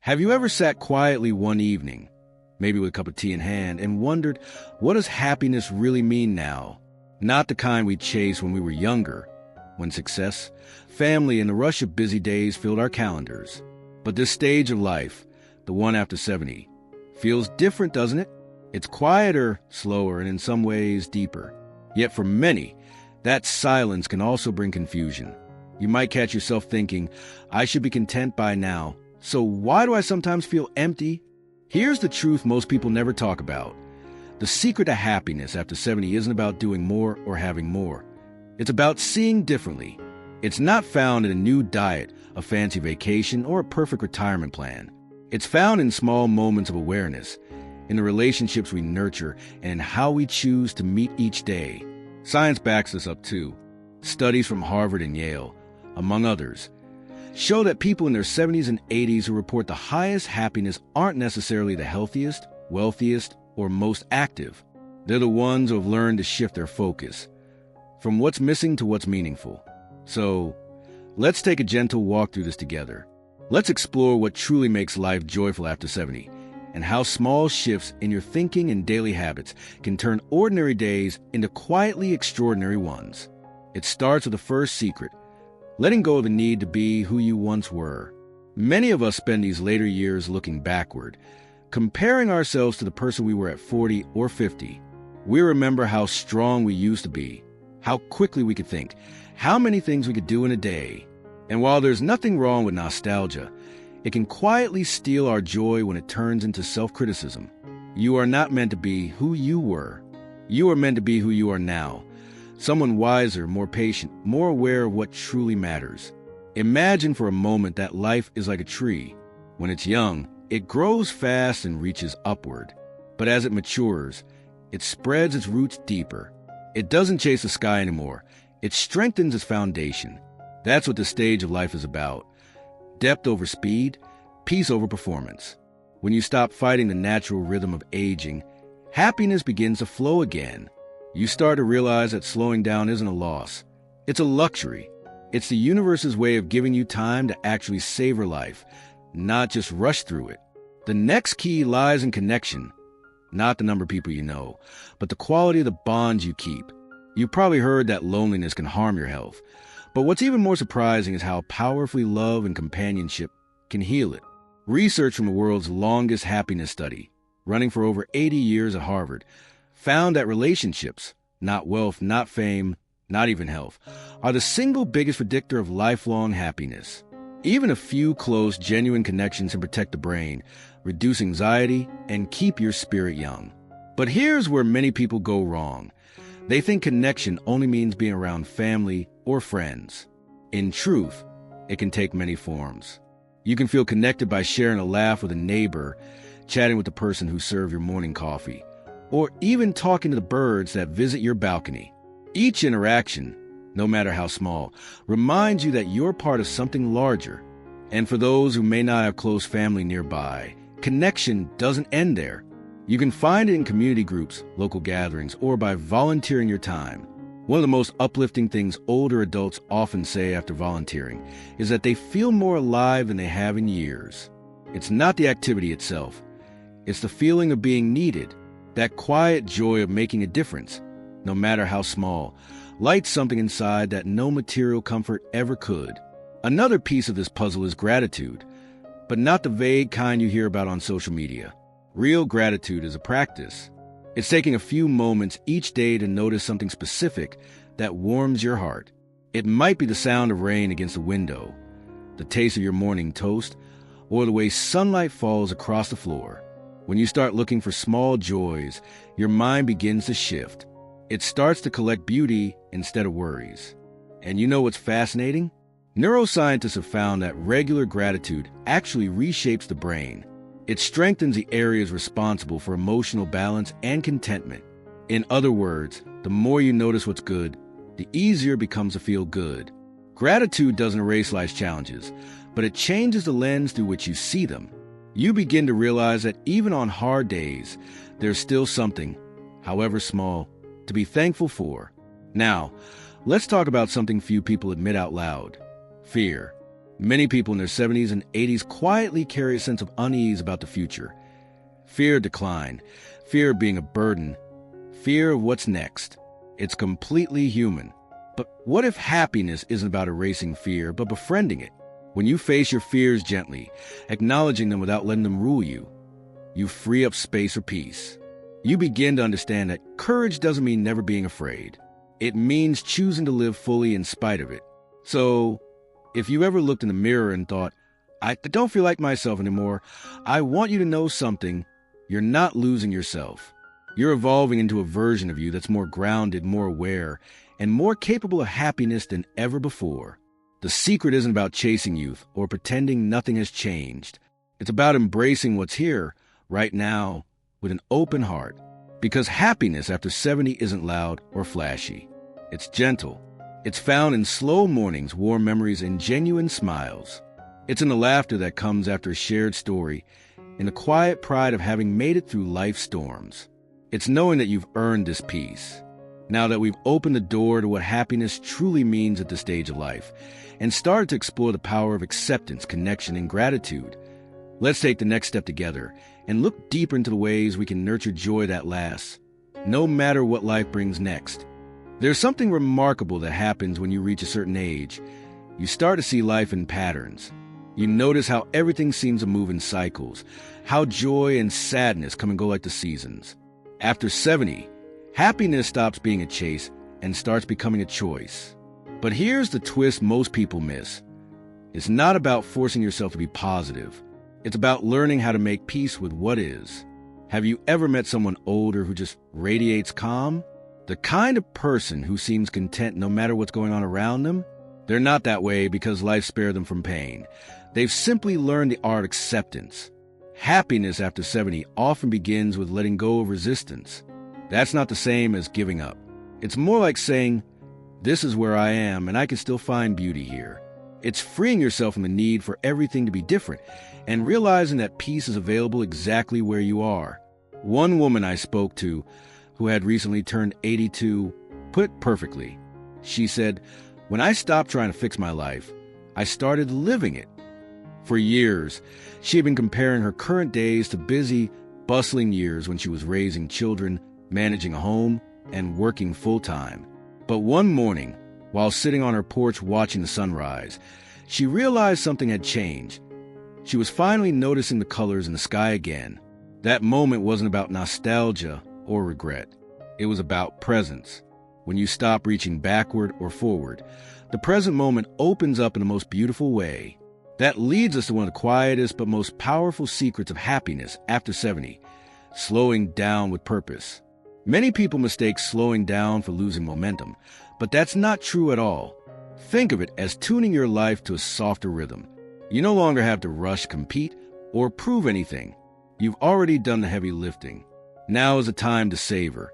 Have you ever sat quietly one evening, maybe with a cup of tea in hand, and wondered, what does happiness really mean now? Not the kind we chased when we were younger, when success, family, and the rush of busy days filled our calendars. But this stage of life, the one after 70, feels different, doesn't it? It's quieter, slower, and in some ways deeper. Yet for many, that silence can also bring confusion. You might catch yourself thinking, I should be content by now, so why do I sometimes feel empty? Here's the truth most people never talk about. The secret to happiness after 70 isn't about doing more or having more. It's about seeing differently. It's not found in a new diet, a fancy vacation, or a perfect retirement plan. It's found in small moments of awareness, in the relationships we nurture, and in how we choose to meet each day. Science backs this up too. Studies from Harvard and Yale, among others, show that people in their 70s and 80s who report the highest happiness aren't necessarily the healthiest, wealthiest, or most active. They're the ones who have learned to shift their focus from what's missing to what's meaningful. So, let's take a gentle walk through this together. Let's explore what truly makes life joyful after 70, and how small shifts in your thinking and daily habits can turn ordinary days into quietly extraordinary ones. It starts with the first secret, letting go of the need to be who you once were. Many of us spend these later years looking backward, comparing ourselves to the person we were at 40 or 50. We remember how strong we used to be, how quickly we could think, how many things we could do in a day. And while there's nothing wrong with nostalgia, it can quietly steal our joy when it turns into self-criticism. You are not meant to be who you were. You are meant to be who you are now. Someone wiser, more patient, more aware of what truly matters. Imagine for a moment that life is like a tree. When it's young, it grows fast and reaches upward. But as it matures, it spreads its roots deeper. It doesn't chase the sky anymore. It strengthens its foundation. That's what this stage of life is about. Depth over speed, peace over performance. When you stop fighting the natural rhythm of aging, happiness begins to flow again. You start to realize that slowing down isn't a loss. It's a luxury. It's the universe's way of giving you time to actually savor life, not just rush through it. The next key lies in connection, not the number of people you know, but the quality of the bonds you keep. You've probably heard that loneliness can harm your health, but what's even more surprising is how powerfully love and companionship can heal it. Research from the world's longest happiness study, running for over 80 years at Harvard, found that relationships, not wealth, not fame, not even health, are the single biggest predictor of lifelong happiness. Even a few close, genuine connections can protect the brain, reduce anxiety, and keep your spirit young. But here's where many people go wrong. They think connection only means being around family or friends. In truth, it can take many forms. You can feel connected by sharing a laugh with a neighbor, chatting with the person who served your morning coffee, or even talking to the birds that visit your balcony. Each interaction, no matter how small, reminds you that you're part of something larger. And for those who may not have close family nearby, connection doesn't end there. You can find it in community groups, local gatherings, or by volunteering your time. One of the most uplifting things older adults often say after volunteering is that they feel more alive than they have in years. It's not the activity itself. It's the feeling of being needed, that quiet joy of making a difference, no matter how small, lights something inside that no material comfort ever could. Another piece of this puzzle is gratitude, but not the vague kind you hear about on social media. Real gratitude is a practice. It's taking a few moments each day to notice something specific that warms your heart. It might be the sound of rain against the window, the taste of your morning toast, or the way sunlight falls across the floor. When you start looking for small joys, your mind begins to shift. It starts to collect beauty instead of worries. And you know what's fascinating? Neuroscientists have found that regular gratitude actually reshapes the brain. It strengthens the areas responsible for emotional balance and contentment. In other words, the more you notice what's good, the easier it becomes to feel good. Gratitude doesn't erase life's challenges, but it changes the lens through which you see them. You begin to realize that even on hard days, there's still something, however small, to be thankful for. Now, let's talk about something few people admit out loud: fear. Many people in their 70s and 80s quietly carry a sense of unease about the future. Fear of decline, fear of being a burden, fear of what's next. It's completely human. But what if happiness isn't about erasing fear, but befriending it? When you face your fears gently, acknowledging them without letting them rule you, you free up space for peace. You begin to understand that courage doesn't mean never being afraid. It means choosing to live fully in spite of it. So, if you ever looked in the mirror and thought, I don't feel like myself anymore, I want you to know something. You're not losing yourself. You're evolving into a version of you that's more grounded, more aware, and more capable of happiness than ever before. The secret isn't about chasing youth or pretending nothing has changed. It's about embracing what's here, right now, with an open heart. Because happiness after 70 isn't loud or flashy. It's gentle. It's found in slow mornings, warm memories, and genuine smiles. It's in the laughter that comes after a shared story, in the quiet pride of having made it through life's storms. It's knowing that you've earned this peace. Now that we've opened the door to what happiness truly means at this stage of life, and started to explore the power of acceptance, connection, and gratitude, let's take the next step together and look deeper into the ways we can nurture joy that lasts, no matter what life brings next. There's something remarkable that happens when you reach a certain age. You start to see life in patterns. You notice how everything seems to move in cycles, how joy and sadness come and go like the seasons. After 70, happiness stops being a chase and starts becoming a choice. But here's the twist most people miss. It's not about forcing yourself to be positive. It's about learning how to make peace with what is. Have you ever met someone older who just radiates calm? The kind of person who seems content no matter what's going on around them? They're not that way because life spared them from pain. They've simply learned the art of acceptance. Happiness after 70 often begins with letting go of resistance. That's not the same as giving up. It's more like saying, this is where I am and I can still find beauty here. It's freeing yourself from the need for everything to be different and realizing that peace is available exactly where you are. One woman I spoke to, who had recently turned 82, put it perfectly. She said, when I stopped trying to fix my life, I started living it. For years, she had been comparing her current days to busy, bustling years when she was raising children, managing a home, and working full-time. But one morning, while sitting on her porch watching the sunrise, she realized something had changed. She was finally noticing the colors in the sky again. That moment wasn't about nostalgia or regret. It was about presence. When you stop reaching backward or forward, the present moment opens up in the most beautiful way. That leads us to one of the quietest but most powerful secrets of happiness after 70, slowing down with purpose. Many people mistake slowing down for losing momentum, but that's not true at all. Think of it as tuning your life to a softer rhythm. You no longer have to rush, compete, or prove anything. You've already done the heavy lifting. Now is the time to savor,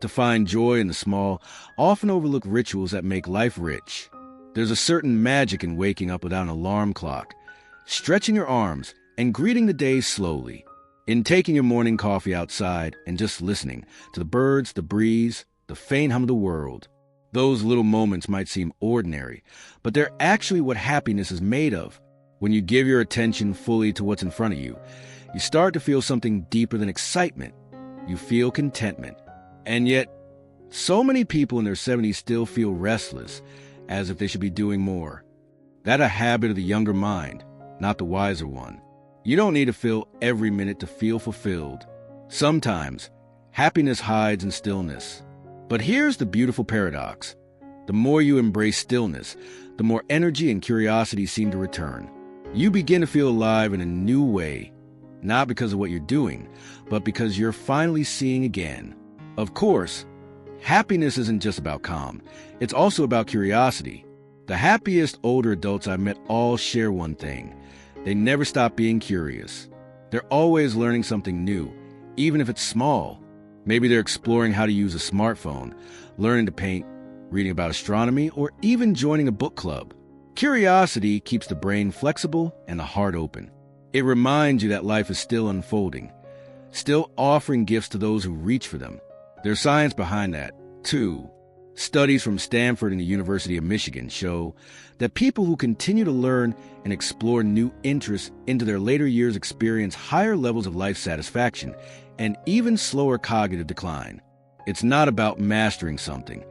to find joy in the small, often overlooked rituals that make life rich. There's a certain magic in waking up without an alarm clock, stretching your arms, and greeting the day slowly. In taking your morning coffee outside and just listening to the birds, the breeze, the faint hum of the world. Those little moments might seem ordinary, but they're actually what happiness is made of. When you give your attention fully to what's in front of you, you start to feel something deeper than excitement. You feel contentment. And yet, so many people in their 70s still feel restless, as if they should be doing more. That's a habit of the younger mind, not the wiser one. You don't need to fill every minute to feel fulfilled. Sometimes, happiness hides in stillness. But here's the beautiful paradox. The more you embrace stillness, the more energy and curiosity seem to return. You begin to feel alive in a new way, not because of what you're doing, but because you're finally seeing again. Of course, happiness isn't just about calm. It's also about curiosity. The happiest older adults I met all share one thing. They never stop being curious. They're always learning something new, even if it's small. Maybe they're exploring how to use a smartphone, learning to paint, reading about astronomy, or even joining a book club. Curiosity keeps the brain flexible and the heart open. It reminds you that life is still unfolding, still offering gifts to those who reach for them. There's science behind that, too. Studies from Stanford and the University of Michigan show that people who continue to learn and explore new interests into their later years experience higher levels of life satisfaction and even slower cognitive decline. It's not about mastering something.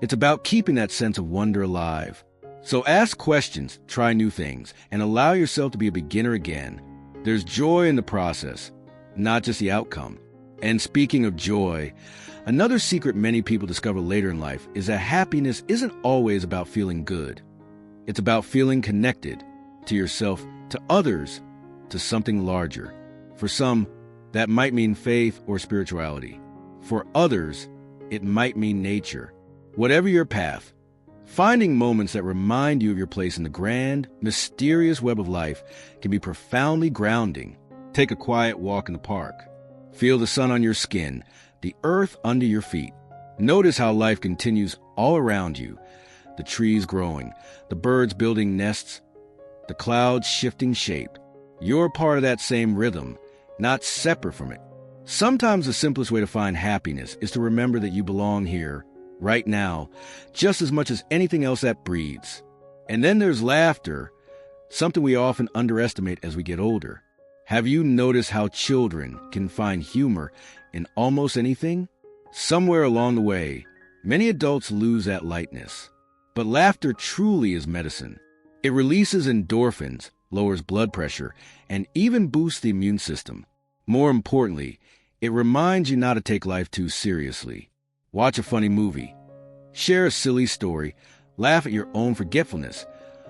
It's about keeping that sense of wonder alive. So ask questions, try new things, and allow yourself to be a beginner again. There's joy in the process, not just the outcome. And speaking of joy, another secret many people discover later in life is that happiness isn't always about feeling good. It's about feeling connected to yourself, to others, to something larger. For some, that might mean faith or spirituality. For others, it might mean nature. Whatever your path, finding moments that remind you of your place in the grand, mysterious web of life can be profoundly grounding. Take a quiet walk in the park. Feel the sun on your skin, the earth under your feet. Notice how life continues all around you. The trees growing, the birds building nests, the clouds shifting shape. You're part of that same rhythm, not separate from it. Sometimes the simplest way to find happiness is to remember that you belong here, right now, just as much as anything else that breathes. And then there's laughter, something we often underestimate as we get older. Have you noticed how children can find humor in almost anything? Somewhere along the way, many adults lose that lightness. But laughter truly is medicine. It releases endorphins, lowers blood pressure, and even boosts the immune system. More importantly, it reminds you not to take life too seriously. Watch a funny movie. Share a silly story. Laugh at your own forgetfulness.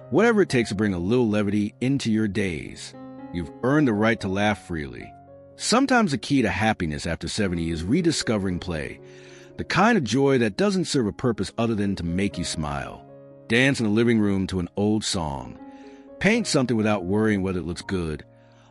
Whatever it takes to bring a little levity into your days. You've earned the right to laugh freely. Sometimes the key to happiness after 70 is rediscovering play. The kind of joy that doesn't serve a purpose other than to make you smile. Dance in the living room to an old song. Paint something without worrying whether it looks good.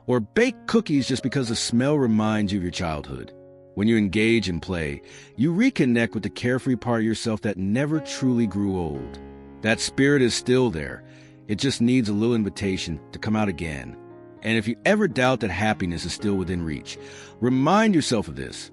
Or bake cookies just because the smell reminds you of your childhood. When you engage in play, you reconnect with the carefree part of yourself that never truly grew old. That spirit is still there. It just needs a little invitation to come out again. And if you ever doubt that happiness is still within reach, remind yourself of this.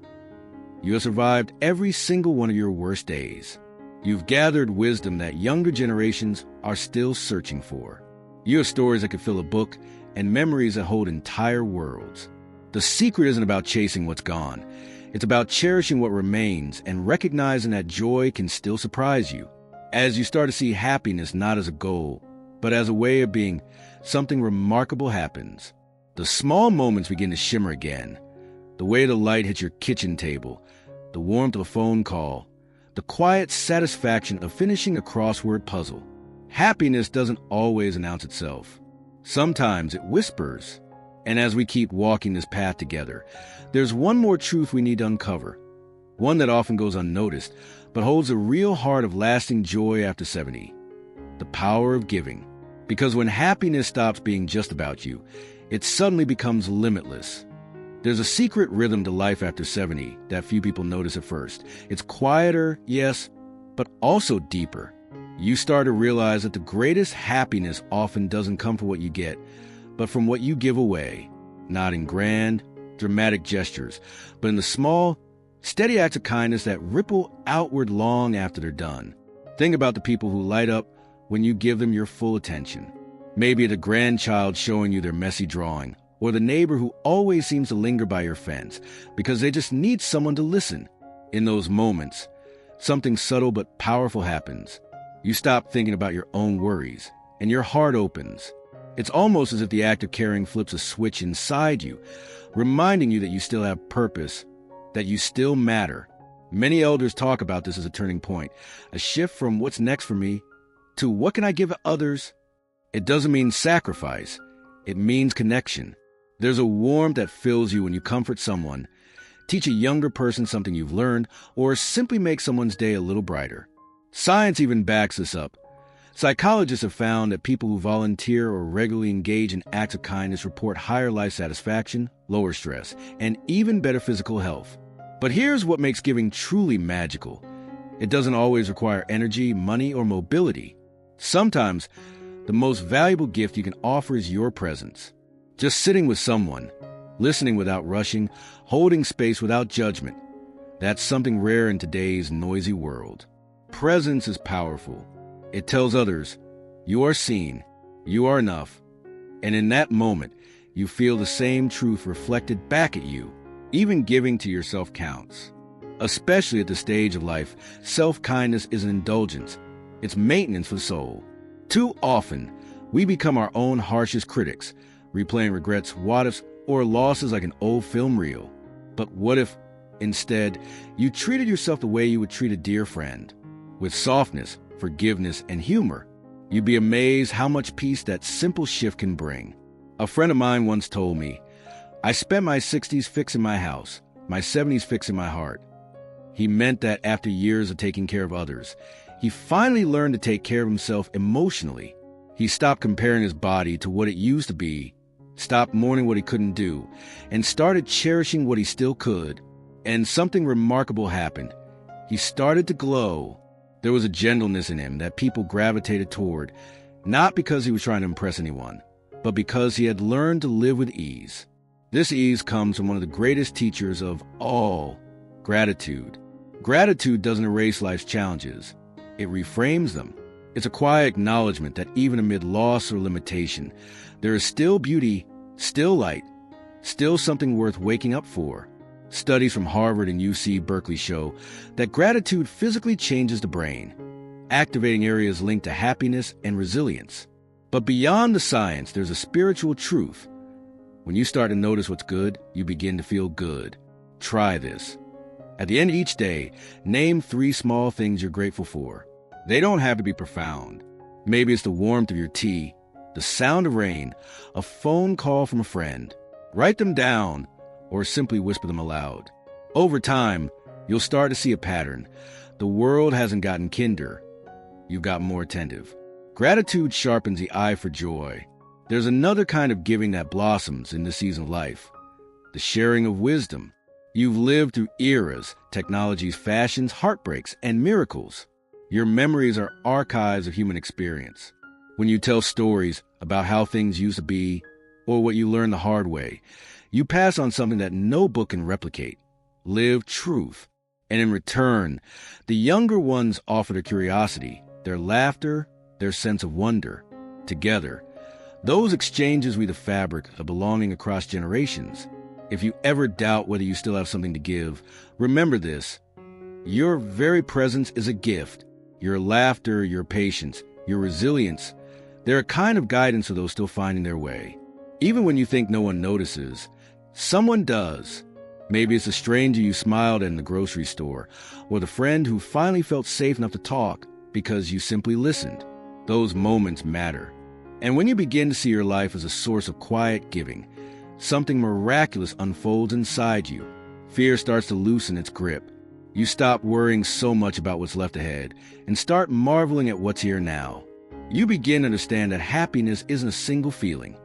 You have survived every single one of your worst days. You've gathered wisdom that younger generations are still searching for. You have stories that could fill a book and memories that hold entire worlds. The secret isn't about chasing what's gone. It's about cherishing what remains and recognizing that joy can still surprise you. As you start to see happiness not as a goal, but as a way of being, something remarkable happens. The small moments begin to shimmer again. The way the light hits your kitchen table, the warmth of a phone call, the quiet satisfaction of finishing a crossword puzzle. Happiness doesn't always announce itself. Sometimes it whispers. And as we keep walking this path together, there's one more truth we need to uncover. One that often goes unnoticed, but holds a real heart of lasting joy after 70. The power of giving. Because when happiness stops being just about you, it suddenly becomes limitless. There's a secret rhythm to life after 70 that few people notice at first. It's quieter, yes, but also deeper. You start to realize that the greatest happiness often doesn't come from what you get, but from what you give away. Not in grand, dramatic gestures, but in the small, steady acts of kindness that ripple outward long after they're done. Think about the people who light up when you give them your full attention. Maybe the grandchild showing you their messy drawing, or the neighbor who always seems to linger by your fence because they just need someone to listen. In those moments, something subtle but powerful happens. You stop thinking about your own worries, and your heart opens. It's almost as if the act of caring flips a switch inside you, reminding you that you still have purpose, that you still matter. Many elders talk about this as a turning point, a shift from what's next for me to what can I give others. It doesn't mean sacrifice. It means connection. There's a warmth that fills you when you comfort someone, teach a younger person something you've learned, or simply make someone's day a little brighter. Science even backs this up. Psychologists have found that people who volunteer or regularly engage in acts of kindness report higher life satisfaction, lower stress, and even better physical health. But here's what makes giving truly magical. It doesn't always require energy, money, or mobility. Sometimes, the most valuable gift you can offer is your presence. Just sitting with someone, listening without rushing, holding space without judgment. That's something rare in today's noisy world. Presence is powerful. It tells others, you are seen, you are enough. And in that moment, you feel the same truth reflected back at you. Even giving to yourself counts. Especially at the stage of life, self-kindness is an indulgence. It's maintenance for the soul. Too often, we become our own harshest critics, replaying regrets, what-ifs, or losses like an old film reel. But what if, instead, you treated yourself the way you would treat a dear friend? With softness, forgiveness, and humor, you'd be amazed how much peace that simple shift can bring. A friend of mine once told me, I spent my 60s fixing my house, my 70s fixing my heart. He meant that after years of taking care of others, he finally learned to take care of himself emotionally. He stopped comparing his body to what it used to be, stopped mourning what he couldn't do, and started cherishing what he still could. And something remarkable happened. He started to glow. There was a gentleness in him that people gravitated toward, not because he was trying to impress anyone, but because he had learned to live with ease. This ease comes from one of the greatest teachers of all, gratitude. Gratitude doesn't erase life's challenges. It reframes them. It's a quiet acknowledgement that even amid loss or limitation, there is still beauty, still light, still something worth waking up for. Studies from Harvard and UC Berkeley show that gratitude physically changes the brain, activating areas linked to happiness and resilience. But beyond the science, there's a spiritual truth. When you start to notice what's good, you begin to feel good. Try this. At the end of each day, name 3 small things you're grateful for. They don't have to be profound. Maybe it's the warmth of your tea, the sound of rain, a phone call from a friend. Write them down or simply whisper them aloud. Over time, you'll start to see a pattern. The world hasn't gotten kinder. You've gotten more attentive. Gratitude sharpens the eye for joy. There's another kind of giving that blossoms in this season of life. The sharing of wisdom. You've lived through eras, technologies, fashions, heartbreaks, and miracles. Your memories are archives of human experience. When you tell stories about how things used to be, or what you learned the hard way, you pass on something that no book can replicate. Live truth. And in return, the younger ones offer their curiosity, their laughter, their sense of wonder. Together, those exchanges weave the fabric of belonging across generations. If you ever doubt whether you still have something to give, remember this. Your very presence is a gift. Your laughter, your patience, your resilience, they're a kind of guidance for those still finding their way. Even when you think no one notices, someone does. Maybe it's a stranger you smiled at in the grocery store, or the friend who finally felt safe enough to talk because you simply listened. Those moments matter. And when you begin to see your life as a source of quiet giving, something miraculous unfolds inside you. Fear starts to loosen its grip. You stop worrying so much about what's left ahead and start marveling at what's here now. You begin to understand that happiness isn't a single feeling.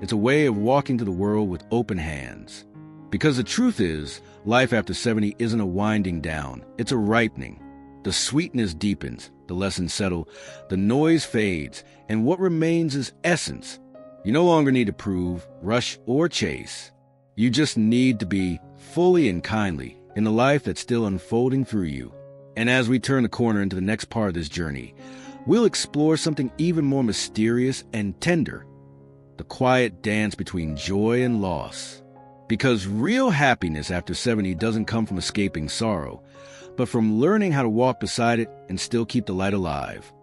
It's a way of walking through the world with open hands. Because the truth is, life after 70 isn't a winding down, it's a ripening. The sweetness deepens, the lessons settle, the noise fades, and what remains is essence. You no longer need to prove, rush, or chase. You just need to be fully and kindly in the life that's still unfolding through you. And as we turn the corner into the next part of this journey, we'll explore something even more mysterious and tender. The quiet dance between joy and loss. Because real happiness after 70 doesn't come from escaping sorrow, but from learning how to walk beside it and still keep the light alive.